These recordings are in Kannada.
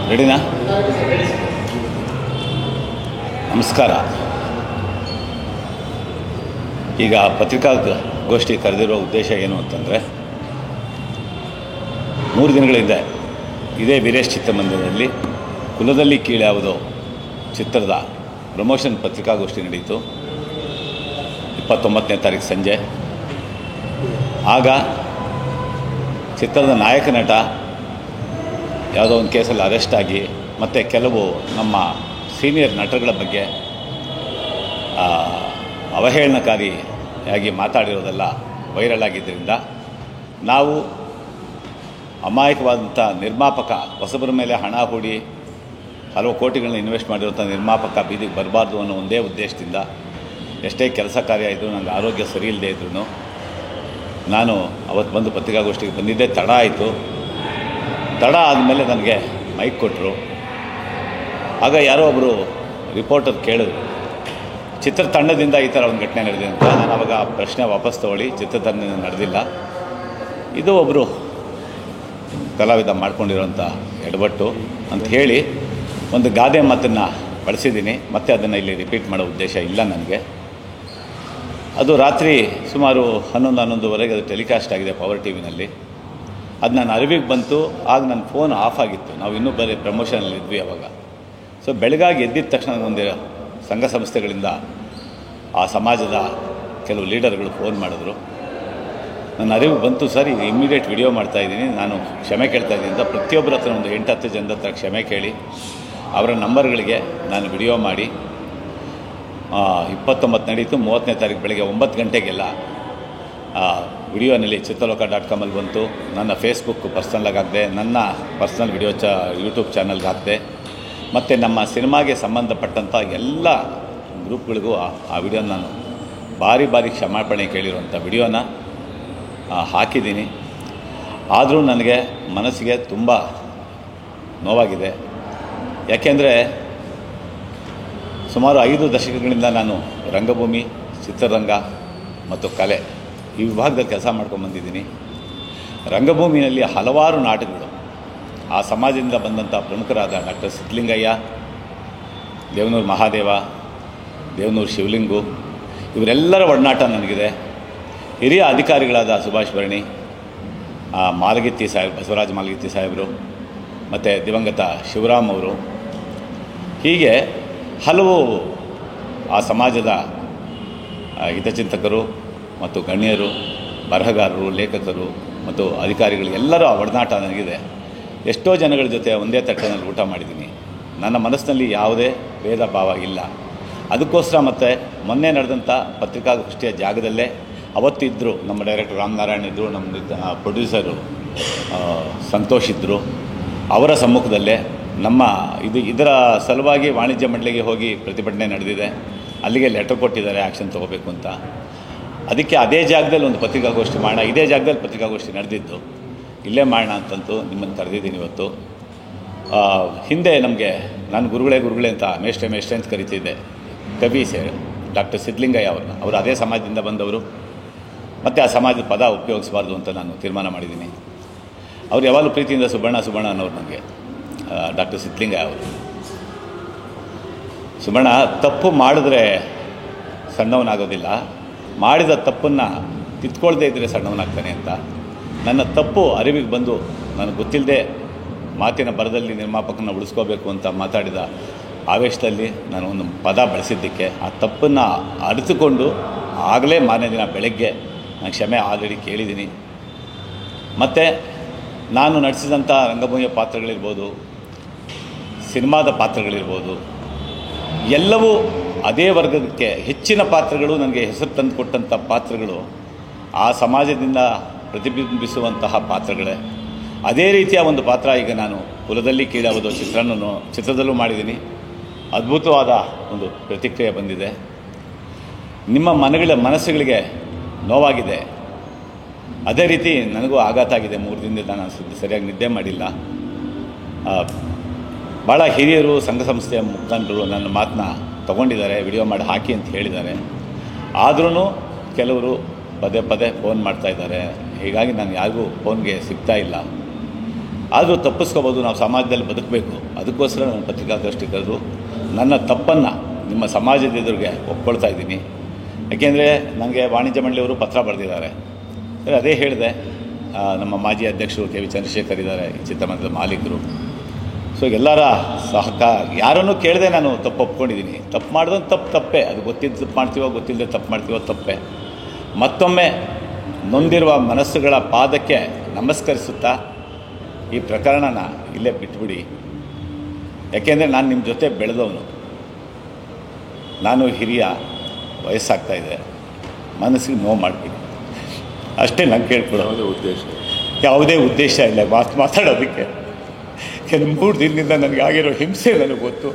ರೆಡಿನಾ? ನಮಸ್ಕಾರ. ಈಗ ಪತ್ರಿಕಾಗೋಷ್ಠಿ ಕರೆದಿರೋ ಉದ್ದೇಶ ಏನು ಅಂತಂದರೆ, 3 ದಿನಗಳಿಂದ ಇದೇ ವೀರೇಶ್ ಚಿತ್ರಮಂದಿರದಲ್ಲಿ ಕುಲದಲ್ಲಿ ಕೀಳ್ಯಾವುದೋ ಚಿತ್ರದ ಪ್ರಮೋಷನ್ ಪತ್ರಿಕಾಗೋಷ್ಠಿ ನಡೆಯಿತು 29ನೇ ತಾರೀಕು ಸಂಜೆ. ಆಗ ಚಿತ್ರದ ನಾಯಕ ನಟ ಯಾವುದೋ ಒಂದು ಕೇಸಲ್ಲಿ ಅರೆಸ್ಟ್ ಆಗಿ ಮತ್ತು ಕೆಲವು ನಮ್ಮ ಸೀನಿಯರ್ ನಟರುಗಳ ಬಗ್ಗೆ ಅವಹೇಳನಕಾರಿಯಾಗಿ ಮಾತಾಡಿರೋದೆಲ್ಲ ವೈರಲ್ ಆಗಿದ್ದರಿಂದ ನಾವು ಅಮಾಯಕವಾದಂಥ ನಿರ್ಮಾಪಕ ಹೊಸಬರ ಮೇಲೆ ಹಣ ಹೂಡಿ ಹಲವು ಕೋಟಿಗಳನ್ನ ಇನ್ವೆಸ್ಟ್ ಮಾಡಿರುವಂಥ ನಿರ್ಮಾಪಕ ಬೀದಿಗೆ ಬರಬಾರ್ದು ಅನ್ನೋ ಒಂದೇ ಉದ್ದೇಶದಿಂದ ಎಷ್ಟೇ ಕೆಲಸ ಕಾರ್ಯ ಇದ್ದರೂ ನನಗೆ ಆರೋಗ್ಯ ಸರಿ ಇಲ್ಲದೆ ಇದ್ರೂ ನಾನು ಅವತ್ತು ಬಂದು ಪತ್ರಿಕಾಗೋಷ್ಠಿಗೆ ಬಂದಿದ್ದೆ. ತಡ ಆಯಿತು. ತಡ ಆದಮೇಲೆ ನನಗೆ ಮೈಕ್ ಕೊಟ್ಟರು. ಆಗ ಯಾರೋ ಒಬ್ಬರು ರಿಪೋರ್ಟರ್ ಕೇಳಿದ್ರು, ಚಿತ್ರತಂಡದಿಂದ ಈ ಥರ ಒಂದು ಘಟನೆ ನಡೆದಿದೆ ಅಂತ. ನಾನು ಆವಾಗ ಆ ಪ್ರಶ್ನೆ ವಾಪಸ್ ತೊಗೊಳ್ಳಿ, ಚಿತ್ರತಂಡದಿಂದ ನಡೆದಿಲ್ಲ, ಇದು ಒಬ್ಬರು ಕಲಾವಿದ ಮಾಡ್ಕೊಂಡಿರೋಂಥ ಎಡವಟ್ಟು ಅಂತ ಹೇಳಿ ಒಂದು ಗಾದೆ ಮಾತನ್ನು ಬಳಸಿದ್ದೀನಿ. ಮತ್ತೆ ಅದನ್ನು ಇಲ್ಲಿ ರಿಪೀಟ್ ಮಾಡೋ ಉದ್ದೇಶ ಇಲ್ಲ ನನಗೆ. ಅದು ರಾತ್ರಿ ಸುಮಾರು 11-11:30 ಅದು ಟೆಲಿಕಾಸ್ಟ್ ಆಗಿದೆ ಪವರ್ ಟಿವಿನಲ್ಲಿ. ಅದು ನನ್ನ ಅರಿವಿಗೆ ಬಂತು. ಆಗ ನನ್ನ ಫೋನ್ ಆಫ್ ಆಗಿತ್ತು. ನಾವು ಇನ್ನೂ ಬರೀ ಪ್ರಮೋಷನಲ್ಲಿ ಇದ್ವಿ ಅವಾಗ. ಸೊ ಬೆಳಗಾಗಿ ಎದ್ದಿದ ತಕ್ಷಣ ಒಂದು ಸಂಘ ಸಂಸ್ಥೆಗಳಿಂದ ಆ ಸಮಾಜದ ಕೆಲವು ಲೀಡರ್ಗಳು ಫೋನ್ ಮಾಡಿದ್ರು. ನನ್ನ ಅರಿವು ಬಂತು, ಸರ್ ಈಗ ಇಮ್ಮಿಡಿಯೇಟ್ ವಿಡಿಯೋ ಮಾಡ್ತಾಯಿದ್ದೀನಿ, ನಾನು ಕ್ಷಮೆ ಕೇಳ್ತಾ ಇದ್ದೀನಿ ಅಂತ ಪ್ರತಿಯೊಬ್ಬರ ಹತ್ರ ಒಂದು 8-10 ಜನದ ಹತ್ರ ಕ್ಷಮೆ ಕೇಳಿ ಅವರ ನಂಬರ್ಗಳಿಗೆ ನಾನು ವಿಡಿಯೋ ಮಾಡಿ 29 ನಡೀತು. 30ನೇ ತಾರೀಕು ಬೆಳಗ್ಗೆ 9 ಗಂಟೆಗೆಲ್ಲ ವಿಡಿಯೋನಲ್ಲಿ ಚಿತ್ರಲೋಕ.com ಬಂತು. ನನ್ನ ಫೇಸ್ಬುಕ್ ಪರ್ಸ್ನಲ್ಲಾಗಿ ಹಾಕಿದೆ, ನನ್ನ ಪರ್ಸ್ನಲ್ ವಿಡಿಯೋ ಯೂಟ್ಯೂಬ್ ಚಾನಲ್ಗೆ ಹಾಕಿದೆ, ಮತ್ತು ನಮ್ಮ ಸಿನಿಮಾಗೆ ಸಂಬಂಧಪಟ್ಟಂಥ ಎಲ್ಲ ಗ್ರೂಪ್ಗಳಿಗೂ ಆ ವಿಡಿಯೋನ ನಾನು ಭಾರಿ ಕ್ಷಮಾಪಣೆ ಕೇಳಿರುವಂಥ ವಿಡಿಯೋನ ಹಾಕಿದ್ದೀನಿ. ಆದರೂ ನನಗೆ ಮನಸ್ಸಿಗೆ ತುಂಬ ನೋವಾಗಿದೆ. ಯಾಕೆಂದರೆ ಸುಮಾರು 5 ದಶಕಗಳಿಂದ ನಾನು ರಂಗಭೂಮಿ, ಚಿತ್ರರಂಗ ಮತ್ತು ಕಲೆ ಈ ವಿಭಾಗದಲ್ಲಿ ಕೆಲಸ ಮಾಡ್ಕೊಂಡ್ಬಂದಿದ್ದೀನಿ. ರಂಗಭೂಮಿಯಲ್ಲಿ ಹಲವಾರು ನಾಟಕಗಳು ಆ ಸಮಾಜದಿಂದ ಬಂದಂಥ ಪ್ರಮುಖರಾದ ಡಾಕ್ಟರ್ ಸಿದ್ಧಲಿಂಗಯ್ಯ, ದೇವನೂರು ಮಹಾದೇವ, ದೇವನೂರು ಶಿವಲಿಂಗು, ಇವರೆಲ್ಲರ ಒಡನಾಟ ನನಗಿದೆ. ಹಿರಿಯ ಅಧಿಕಾರಿಗಳಾದ ಸುಭಾಷ್ ಭರಣಿ, ಮಾಲಗಿತ್ತಿ ಸಾಹೇಬ್, ಬಸವರಾಜ ಮಾಲಗಿತ್ತಿ ಸಾಹೇಬರು, ಮತ್ತು ದಿವಂಗತ ಶಿವರಾಮ್ ಅವರು, ಹೀಗೆ ಹಲವು ಆ ಸಮಾಜದ ಹಿತಚಿಂತಕರು ಮತ್ತು ಗಣ್ಯರು, ಬರಹಗಾರರು, ಲೇಖಕರು ಮತ್ತು ಅಧಿಕಾರಿಗಳು ಎಲ್ಲರ ಒಡನಾಟ ನನಗಿದೆ. ಎಷ್ಟೋ ಜನಗಳ ಜೊತೆ ಒಂದೇ ತಟ್ಟೆನಲ್ಲಿ ಊಟ ಮಾಡಿದ್ದೀನಿ. ನನ್ನ ಮನಸ್ಸಿನಲ್ಲಿ ಯಾವುದೇ ಭೇದ ಭಾವ ಇಲ್ಲ. ಅದಕ್ಕೋಸ್ಕರ ಮತ್ತು ಮೊನ್ನೆ ನಡೆದಂಥ ಪತ್ರಿಕಾಗೋಷ್ಠಿಯ ಜಾಗದಲ್ಲೇ ಅವತ್ತಿದ್ದರು ನಮ್ಮ ಡೈರೆಕ್ಟರ್ ರಾಮನಾರಾಯಣ್ ಇದ್ದರು, ನಮ್ಮ ಪ್ರೊಡ್ಯೂಸರು ಸಂತೋಷ್ ಇದ್ದರು. ಅವರ ಸಮ್ಮುಖದಲ್ಲೇ ನಮ್ಮ ಇದರ ಸಲುವಾಗಿ ವಾಣಿಜ್ಯ ಮಂಡಳಿಗೆ ಹೋಗಿ ಪ್ರತಿಭಟನೆ ನಡೆದಿದೆ. ಅಲ್ಲಿಗೆ ಲೆಟರ್ ಕೊಟ್ಟಿದ್ದಾರೆ ಆ್ಯಕ್ಷನ್ ತೊಗೋಬೇಕು ಅಂತ. ಅದಕ್ಕೆ ಅದೇ ಜಾಗದಲ್ಲಿ ಒಂದು ಪತ್ರಿಕಾಗೋಷ್ಠಿ ಮಾಡೋಣ, ಇದೇ ಜಾಗದಲ್ಲಿ ಪತ್ರಿಕಾಗೋಷ್ಠಿ ನಡೆದಿದ್ದು, ಇಲ್ಲೇ ಮಾಡೋಣ ಅಂತಂತೂ ನಿಮ್ಮನ್ನು ಕರೆದಿದ್ದೀನಿ ಇವತ್ತು. ಹಿಂದೆ ನಮಗೆ ನಾನು ಗುರುಗಳೇ ಅಂತ ಮೇಷ್ಟ್ರೆ ಅಂತ ಕರಿತಿದ್ದೆ. ಕವಿ ಡಾಕ್ಟರ್ ಸಿದ್ಧಲಿಂಗಯ್ಯ ಅವರು ಅದೇ ಸಮಾಜದಿಂದ ಬಂದವರು, ಮತ್ತು ಆ ಸಮಾಜದ ಪದ ಉಪಯೋಗಿಸಬಾರ್ದು ಅಂತ ನಾನು ತೀರ್ಮಾನ ಮಾಡಿದ್ದೀನಿ. ಅವ್ರು ಯಾವಾಗಲೂ ಪ್ರೀತಿಯಿಂದ ಸುಬ್ಬಣ್ಣ ಅನ್ನೋರು ನನಗೆ, ಡಾಕ್ಟರ್ ಸಿದ್ಧಲಿಂಗಯ್ಯ ಅವರು. ಸುಬ್ಬಣ್ಣ ತಪ್ಪು ಮಾಡಿದ್ರೆ ಸಣ್ಣವನಾಗೋದಿಲ್ಲ, ಮಾಡಿದ ತಪ್ಪನ್ನು ತಿದ್ಕೊಳ್ದೇ ಇದ್ದರೆ ಸಣ್ಣವನಾಗ್ತಾನೆ ಅಂತ. ನನ್ನ ತಪ್ಪು ಅರಿವಿಗೆ ಬಂದು ನನಗೆ ಗೊತ್ತಿಲ್ಲದೆ ಮಾತಿನ ಬರದಲ್ಲಿ ನಿರ್ಮಾಪಕನ ಉಳಿಸ್ಕೋಬೇಕು ಅಂತ ಮಾತಾಡಿದ ಆವೇಶದಲ್ಲಿ ನಾನು ಒಂದು ಪದ ಬಳಸಿದ್ದಕ್ಕೆ ಆ ತಪ್ಪನ್ನು ಅರಿತುಕೊಂಡು ಆಗಲೇ ಮಾರನೇ ದಿನ ಬೆಳಗ್ಗೆ ನಾನು ಕ್ಷಮೆ ಆಲ್ರೆಡಿ ಕೇಳಿದ್ದೀನಿ. ಮತ್ತು ನಾನು ನಟಿಸಿದಂಥ ರಂಗಭೂಮಿಯ ಪಾತ್ರಗಳಿರ್ಬೋದು, ಸಿನಿಮಾದ ಪಾತ್ರಗಳಿರ್ಬೋದು, ಎಲ್ಲವೂ ಅದೇ ವರ್ಗಕ್ಕೆ ಹೆಚ್ಚಿನ ಪಾತ್ರಗಳು, ನನಗೆ ಹೆಸರು ತಂದುಕೊಟ್ಟಂಥ ಪಾತ್ರಗಳು ಆ ಸಮಾಜದಿಂದ ಪ್ರತಿಬಿಂಬಿಸುವಂತಹ ಪಾತ್ರಗಳೇ. ಅದೇ ರೀತಿಯ ಒಂದು ಪಾತ್ರ ಈಗ ನಾನು ಕುಲದಲ್ಲಿ ಕೀಳಾವುದೋ ಚಿತ್ರದಲ್ಲೂ ಮಾಡಿದ್ದೀನಿ. ಅದ್ಭುತವಾದ ಒಂದು ಪ್ರತಿಕ್ರಿಯೆ ಬಂದಿದೆ. ನಿಮ್ಮ ಮನಸ್ಸುಗಳಿಗೆ ನೋವಾಗಿದೆ. ಅದೇ ರೀತಿ ನನಗೂ ಆಘಾತ ಆಗಿದೆ. 3 ದಿನದಿಂದ ನಾನು ಸರಿಯಾಗಿ ನಿದ್ದೆ ಮಾಡಿಲ್ಲ. ಭಾಳ ಹಿರಿಯರು, ಸಂಘ ಸಂಸ್ಥೆಯ ಮುಖಂಡರು ನನ್ನ ಮಾತನ್ನ ತೊಗೊಂಡಿದ್ದಾರೆ, ವಿಡಿಯೋ ಮಾಡಿ ಹಾಕಿ ಅಂತ ಹೇಳಿದ್ದಾರೆ. ಆದ್ರೂ ಕೆಲವರು ಪದೇ ಫೋನ್ ಮಾಡ್ತಾಯಿದ್ದಾರೆ. ಹೀಗಾಗಿ ನಾನು ಯಾರಿಗೂ ಫೋನ್ಗೆ ಸಿಗ್ತಾ ಇಲ್ಲ. ಆದರೂ ತಪ್ಪಿಸ್ಕೋಬೋದು, ನಾವು ಸಮಾಜದಲ್ಲಿ ಬದುಕಬೇಕು. ಅದಕ್ಕೋಸ್ಕರ ನಾನು ಪತ್ರಿಕಾಗೋಷ್ಠಿ ಕರೆದು ನನ್ನ ತಪ್ಪನ್ನು ನಿಮ್ಮ ಸಮಾಜದ ಎದುರಿಗೆ ಒಪ್ಕೊಳ್ತಾ ಇದ್ದೀನಿ. ಯಾಕೆಂದರೆ ನನಗೆ ವಾಣಿಜ್ಯ ಮಂಡಳಿಯವರು ಪತ್ರ ಬರೆದಿದ್ದಾರೆ. ಅದೇ ಹೇಳಿದೆ, ನಮ್ಮ ಮಾಜಿ ಅಧ್ಯಕ್ಷರು ಕೆ ವಿ ಚಂದ್ರಶೇಖರ್ ಇದ್ದಾರೆ, ಈ ಚಿತ್ರಮಂದಿರದ ಮಾಲೀಕರು. ಸೊ ಎಲ್ಲರ ಯಾರನ್ನೂ ಕೇಳದೆ ನಾನು ತಪ್ಪು ಒಪ್ಕೊಂಡಿದ್ದೀನಿ. ತಪ್ಪು ಮಾಡಿದೊಂದು ತಪ್ಪೇ, ಅದು ಗೊತ್ತಿದ್ದು ತಪ್ಪು ಮಾಡ್ತೀವೋ ಗೊತ್ತಿಲ್ಲದೆ ತಪ್ಪು ಮಾಡ್ತೀವೋ ತಪ್ಪೇ. ಮತ್ತೊಮ್ಮೆ ನೊಂದಿರುವ ಮನಸ್ಸುಗಳ ಪಾದಕ್ಕೆ ನಮಸ್ಕರಿಸುತ್ತಾ ಈ ಪ್ರಕರಣನ ಇಲ್ಲೇ ಬಿಟ್ಬಿಡಿ. ಯಾಕೆಂದರೆ ನಾನು ನಿಮ್ಮ ಜೊತೆ ಬೆಳೆದವನು, ನಾನು ಹಿರಿಯ, ವಯಸ್ಸಾಗ್ತಾಯಿದೆ, ಮನಸ್ಸಿಗೆ ನೋವು ಮಾಡಬೇಡಿ ಅಷ್ಟೇ. ನಾನು ಕೇಳ್ಕೊಡೋದು ಯಾವುದೇ ಉದ್ದೇಶ ಇಲ್ಲ ಮಾತಾಡೋದಕ್ಕೆ. ಕೆಲವು 3 ದಿನದಿಂದ ನನಗೆ ಆಗಿರೋ ಹಿಂಸೆ ನನಗೆ ಗೊತ್ತು.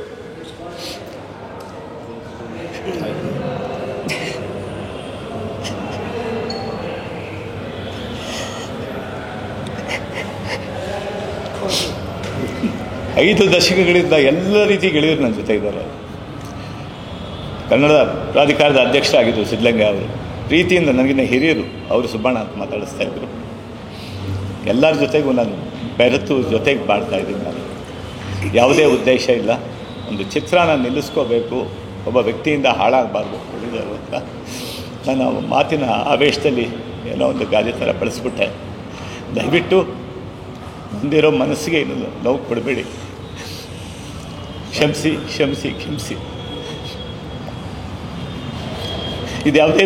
ಐದು ದಶಕಗಳಿಂದ ಎಲ್ಲ ರೀತಿ ಗೆಳೆಯರು ನನ್ನ ಜೊತೆ ಇದ್ದಾರೆ. ಕನ್ನಡ ಪ್ರಾಧಿಕಾರದ ಅಧ್ಯಕ್ಷರಾಗಿದ್ದರು ಸಿದ್ಧಲಿಂಗ ಅವರು, ಪ್ರೀತಿಯಿಂದ ನನಗಿನ್ನ ಹಿರಿಯರು, ಅವರು ಸುಬ್ಬಣ್ಣ ಅಂತ ಮಾತಾಡಿಸ್ತಾ ಇದ್ದರು. ಎಲ್ಲರ ಜೊತೆಗೂ ನಾನು ಬೆರೆತು ಜೊತೆಗೆ ಮಾಡ್ತಾಯಿದ್ದೀನಿ. ನಾನು ಯಾವುದೇ ಉದ್ದೇಶ ಇಲ್ಲ. ಒಂದು ಚಿತ್ರಣ ನಿಲ್ಲಿಸ್ಕೋಬೇಕು, ಒಬ್ಬ ವ್ಯಕ್ತಿಯಿಂದ ಹಾಳಾಗಬಾರ್ದು ಉಳಿದರು ಅಂತ ನಾನು ಮಾತಿನ ಆವೇಶದಲ್ಲಿ ಏನೋ ಒಂದು ಗಾದೆ ಥರ ಬಳಸ್ಬಿಟ್ಟೆ. ದಯವಿಟ್ಟು ಮುಂದಿರೋ ಮನಸ್ಸಿಗೆ ಏನು ನೋವು ಕೊಡಬೇಡಿ. ಕ್ಷಮಿಸಿ. ಇದು ಯಾವುದೇ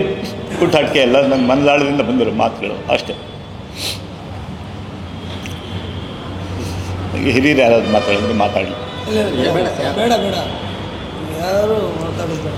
ಕೂಟಾಟಿಕೆ ಅಲ್ಲ, ನನ್ನ ಮನದಾಳದಿಂದ ಬಂದಿರೋ ಮಾತುಗಳು ಅಷ್ಟೇ. ಹಿರಿಯರು ಯಾರಾದ್ರು ಮಾತಾಡಿದ್ರೆ ಮಾತಾಡಲಿ. ಬೇಡ ಯಾರು ಮಾತಾಡೋದು.